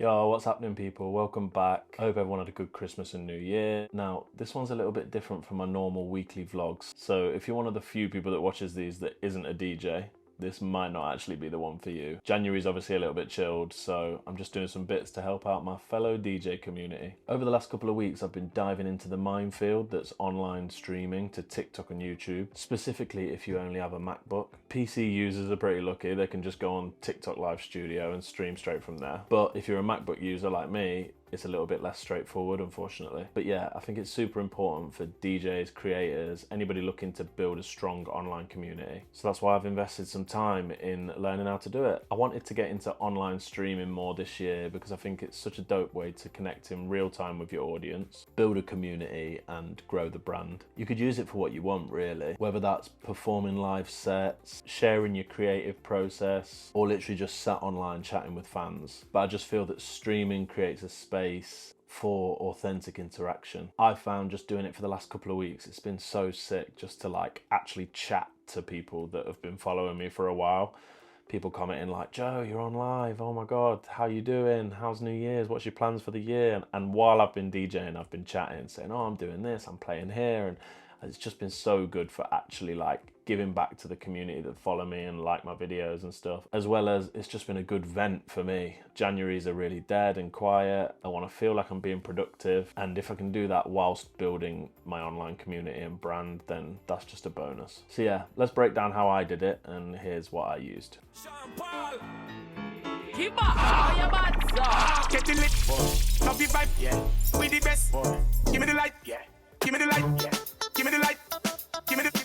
Yo, what's happening, people? Welcome back. I hope everyone had a good Christmas and New Year. Now, this one's a little bit different from my normal weekly vlogs. So if you're one of the few people that watches these that isn't a DJ, this might not actually be the one for you. January's obviously a little bit chilled, so I'm just doing some bits to help out my fellow DJ community. Over the last couple of weeks, I've been diving into the minefield that's online streaming to TikTok and YouTube, specifically if you only have a Macbook. PC users are pretty lucky, they can just go on TikTok Live Studio and stream straight from there. But if you're a Macbook user like me, it's a little bit less straightforward, unfortunately. But yeah, I think it's super important for DJs, creators, anybody looking to build a strong online community. So that's why I've invested some time in learning how to do it. I wanted to get into online streaming more this year because I think it's such a dope way to connect in real time with your audience, build a community and grow the brand. You could use it for what you want, really, whether that's performing live sets, sharing your creative process, or literally just sat online chatting with fans. But I just feel that streaming creates a space for authentic interaction. I found just doing it for the last couple of weeks, it's been so sick just to actually chat to people that have been following me for a while. People commenting like, Joe, you're on live, oh my God, how you doing? How's New Year's? What's your plans for the year? And while I've been DJing, I've been chatting, saying, oh, I'm doing this, I'm playing here. And it's just been so good for actually giving back to the community that follow me and like my videos and stuff, as well as it's just been a good vent for me. Januaries are really dead and quiet. I want to feel like I'm being productive, and if I can do that whilst building my online community and brand, then that's just a bonus. So yeah, let's break down how I did it, and here's what I used. Keep up, get the lit, love the vibe, yeah, we the best, give me the light, yeah, give me the light, yeah, give me the light, give me the light.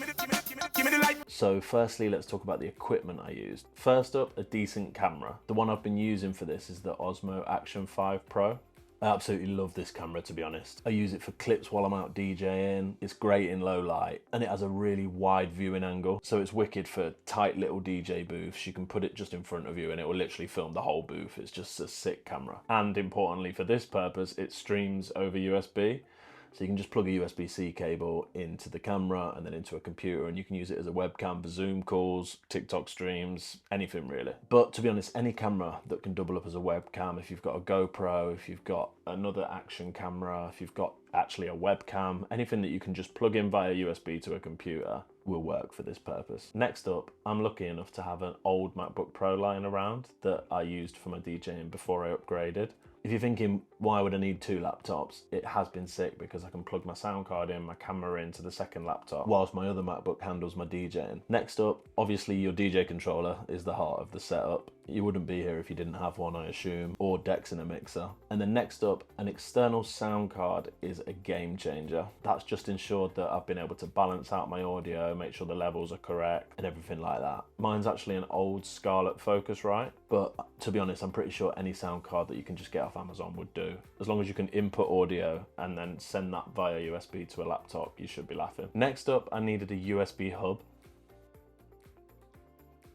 So firstly, let's talk about the equipment I used. First up, a decent camera. The one I've been using for this is the Osmo Action 5 Pro. I absolutely love this camera, to be honest. I use it for clips while I'm out DJing. It's great in low light, and it has a really wide viewing angle, so it's wicked for tight little DJ booths. You can put it just in front of you and it will literally film the whole booth. It's just a sick camera. And importantly for this purpose, it streams over USB. So you can just plug a USB-C cable into the camera and then into a computer, and you can use it as a webcam for Zoom calls, TikTok streams, anything really. But to be honest, any camera that can double up as a webcam, if you've got a GoPro, if you've got another action camera, if you've got actually a webcam, anything that you can just plug in via USB to a computer will work for this purpose. Next up, I'm lucky enough to have an old MacBook Pro lying around that I used for my DJing before I upgraded. If you're thinking, why would I need two laptops? It has been sick because I can plug my sound card in, my camera into the second laptop, whilst my other MacBook handles my DJing. Next up, obviously your DJ controller is the heart of the setup. You wouldn't be here if you didn't have one, I assume, or decks in a mixer. And then next up, an external sound card is a game changer. That's just ensured that I've been able to balance out my audio, make sure the levels are correct and everything like that. Mine's actually an old Scarlett Focusrite, but to be honest, I'm pretty sure any sound card that you can just get off Amazon would do. As long as you can input audio and then send that via USB to a laptop, you should be laughing. Next up, I needed a USB hub.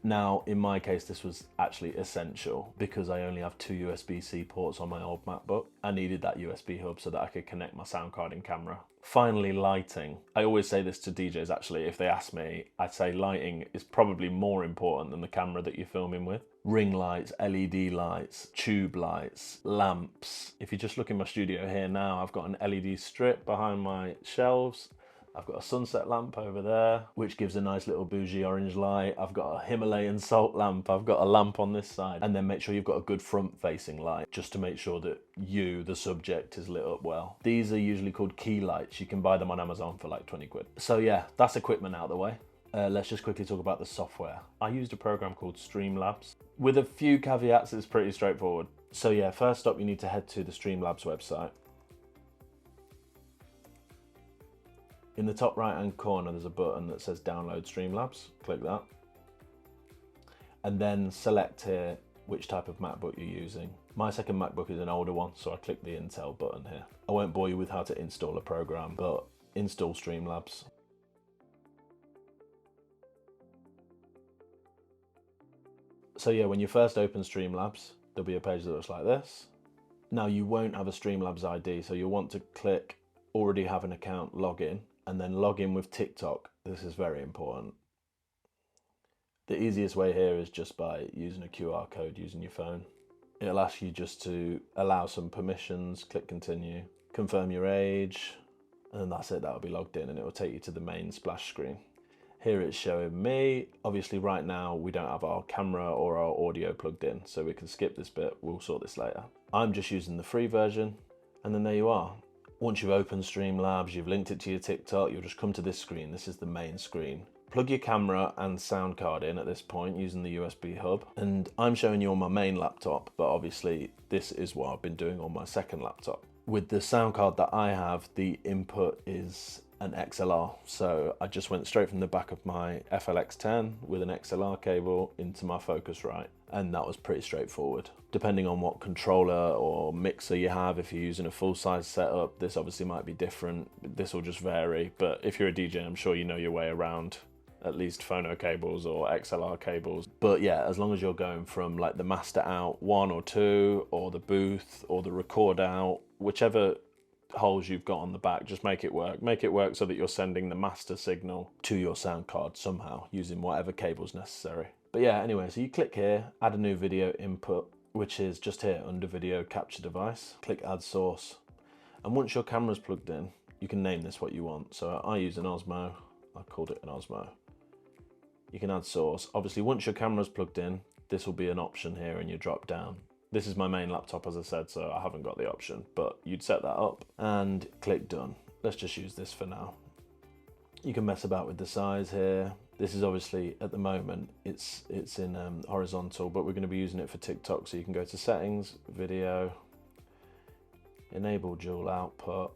Now, in my case, this was actually essential because I only have two USB-C ports on my old MacBook. I needed that USB hub so that I could connect my sound card and camera. Finally, lighting. I always say this to DJs actually, if they ask me, I'd say lighting is probably more important than the camera that you're filming with. Ring lights, LED lights, tube lights, lamps. If you just look in my studio here now, I've got an LED strip behind my shelves. I've got a sunset lamp over there, which gives a nice little bougie orange light. I've got a Himalayan salt lamp. I've got a lamp on this side. And then make sure you've got a good front-facing light, just to make sure that you, the subject, is lit up well. These are usually called key lights. You can buy them on Amazon for like 20 quid. So yeah, that's equipment out of the way. Let's just quickly talk about the software. I used a program called Streamlabs. With a few caveats, it's pretty straightforward. So yeah, first up, you need to head to the Streamlabs website. In the top right hand corner, there's a button that says download Streamlabs. Click that. And then select here which type of MacBook you're using. My second MacBook is an older one, so I click the Intel button here. I won't bore you with how to install a program, but install Streamlabs. So yeah, when you first open Streamlabs, there'll be a page that looks like this. Now you won't have a Streamlabs ID, so you'll want to click already have an account, log in, and then log in with TikTok. This is very important. The easiest way here is just by using a QR code using your phone. It'll ask you just to allow some permissions, click continue, confirm your age, and that's it, that'll be logged in and it will take you to the main splash screen. Here it's showing me, obviously right now we don't have our camera or our audio plugged in, so we can skip this bit, we'll sort this later. I'm just using the free version, and then there you are. Once you've opened Streamlabs, you've linked it to your TikTok, you'll just come to this screen. This is the main screen. Plug your camera and sound card in at this point using the USB hub. And I'm showing you on my main laptop, but obviously this is what I've been doing on my second laptop. With the sound card that I have, the input is an XLR. So I just went straight from the back of my FLX10 with an XLR cable into my Focusrite. And that was pretty straightforward. Depending on what controller or mixer you have, if you're using a full-size setup, this obviously might be different. This will just vary, but if you're a DJ, I'm sure you know your way around at least phono cables or XLR cables. But yeah, as long as you're going from like the master out 1 or 2, or the booth, or the record out, whichever holes you've got on the back, just make it work. Make it work so that you're sending the master signal to your sound card somehow, using whatever cable's necessary. But yeah, anyway, so you click here, add a new video input, which is just here under video capture device. Click add source. And once your camera's plugged in, you can name this what you want. So I use an Osmo, I called it an Osmo. You can add source. Obviously, once your camera's plugged in, this will be an option here in your drop down. This is my main laptop, as I said, so I haven't got the option, but you'd set that up and click done. Let's just use this for now. You can mess about with the size here. This is obviously, at the moment, it's in horizontal, but we're going to be using it for TikTok. So you can go to settings, video, enable dual output,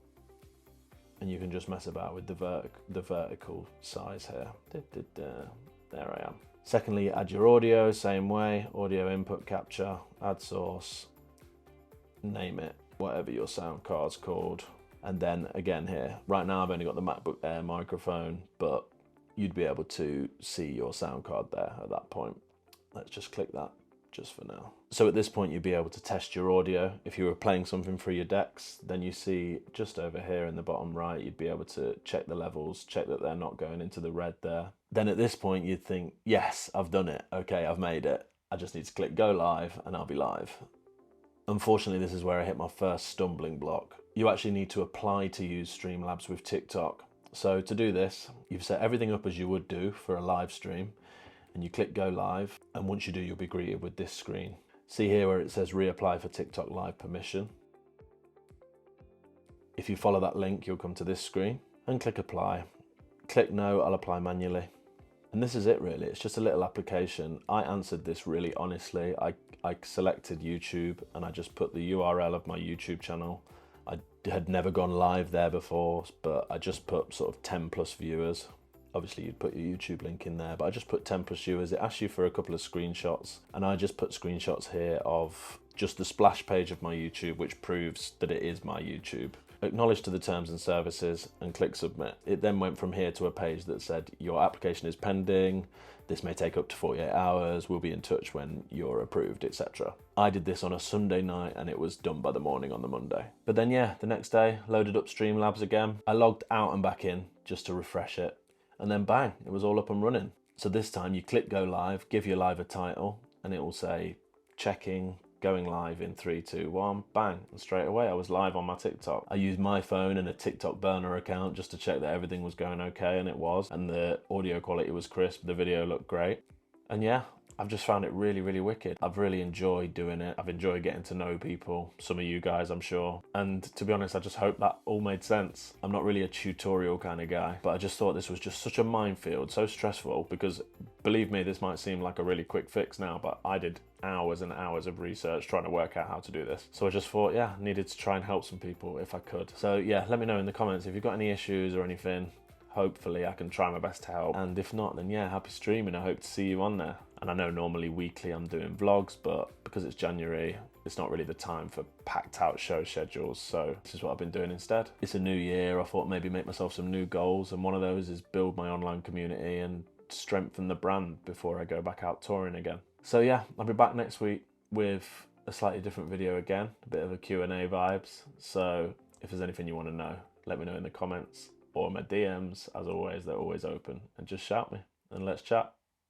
and you can just mess about with the vertical size here. There I am. Secondly, add your audio, same way, audio input capture, add source, name it, whatever your sound card's called. And then again here, right now I've only got the MacBook Air microphone, but you'd be able to see your sound card there at that point. Let's just click that just for now. So at this point you'd be able to test your audio. If you were playing something through your decks, then you see just over here in the bottom right, you'd be able to check the levels, check that they're not going into the red there. Then at this point you'd think, yes, I've done it. Okay, I've made it. I just need to click go live and I'll be live. Unfortunately, this is where I hit my first stumbling block. You actually need to apply to use Streamlabs with TikTok. So to do this, you've set everything up as you would do for a live stream, and you click go live, and once you do, you'll be greeted with this screen. See here where it says reapply for TikTok live permission. If you follow that link, you'll come to this screen and click apply. Click no, I'll apply manually. And this is it really, it's just a little application. I answered this really honestly. I selected YouTube and I just put the URL of my YouTube channel. I had never gone live there before, but I just put sort of 10 plus viewers. Obviously you'd put your YouTube link in there, but I just put 10 plus viewers. It asks you for a couple of screenshots, and I just put screenshots here of just the splash page of my YouTube, which proves that it is my YouTube. Acknowledge to the terms and services and click submit. It then went from here to a page that said your application is pending, this may take up to 48 hours, we'll be in touch when you're approved, etc. I did this on a Sunday night and it was done by the morning on the Monday. But then yeah, the next day, loaded up Streamlabs again. I logged out and back in just to refresh it, and then bang, it was all up and running. So this time you click go live, give your live a title, and it will say checking, going live in 3, 2, 1, bang, and straight away I was live on my TikTok. I used my phone and a TikTok burner account just to check that everything was going okay, and it was, and the audio quality was crisp, the video looked great, and yeah, I've just found it really, really wicked. I've really enjoyed doing it. I've enjoyed getting to know people, some of you guys I'm sure, and to be honest, I just hope that all made sense. I'm not really a tutorial kind of guy, but I just thought this was just such a minefield, so stressful, because believe me, this might seem like a really quick fix now, but I did hours and hours of research trying to work out how to do this. So I just thought, yeah, needed to try and help some people if I could. So yeah, let me know in the comments if you've got any issues or anything. Hopefully I can try my best to help. And if not, then yeah, happy streaming. I hope to see you on there. And I know normally weekly I'm doing vlogs, but because it's January, it's not really the time for packed out show schedules. So this is what I've been doing instead. It's a new year. I thought maybe make myself some new goals. And one of those is build my online community and strengthen the brand before I go back out touring again. So yeah, I'll be back next week with a slightly different video again, a bit of a Q&A vibes. So if there's anything you want to know, let me know in the comments or my DMs. As always, they're always open, and just shout me and let's chat.